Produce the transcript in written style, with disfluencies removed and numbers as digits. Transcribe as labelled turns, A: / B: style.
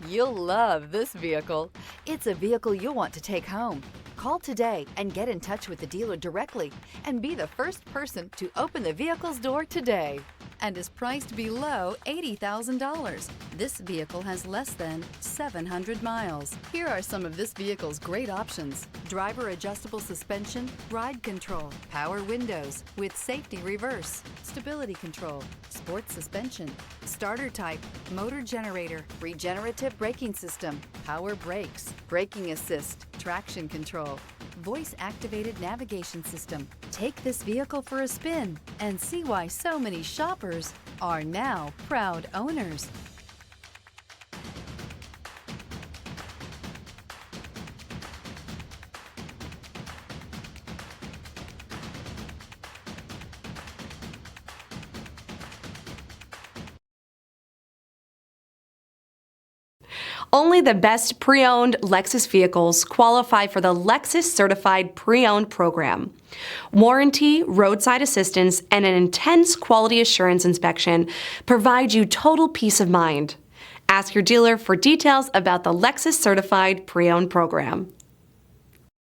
A: You'll love this vehicle. It's a vehicle you'll want to take home. Call today and get in touch with the dealer directly and be the first person to open the vehicle's door today. And is priced below $80,000. This vehicle has less than 700 miles. Here are some of this vehicle's great options: driver adjustable suspension, ride control, power windows with safety reverse, stability control, sports suspension, starter type, motor generator, regenerative braking system, power brakes, braking assist, traction control, voice activated navigation system. Take this vehicle for a spin and see why so many shoppers are now proud owners.
B: Only the best pre-owned Lexus vehicles qualify for the Lexus Certified Pre-Owned program. Warranty, roadside assistance, and an intense quality assurance inspection provide you total peace of mind. Ask your dealer for details about the Lexus Certified Pre-Owned program.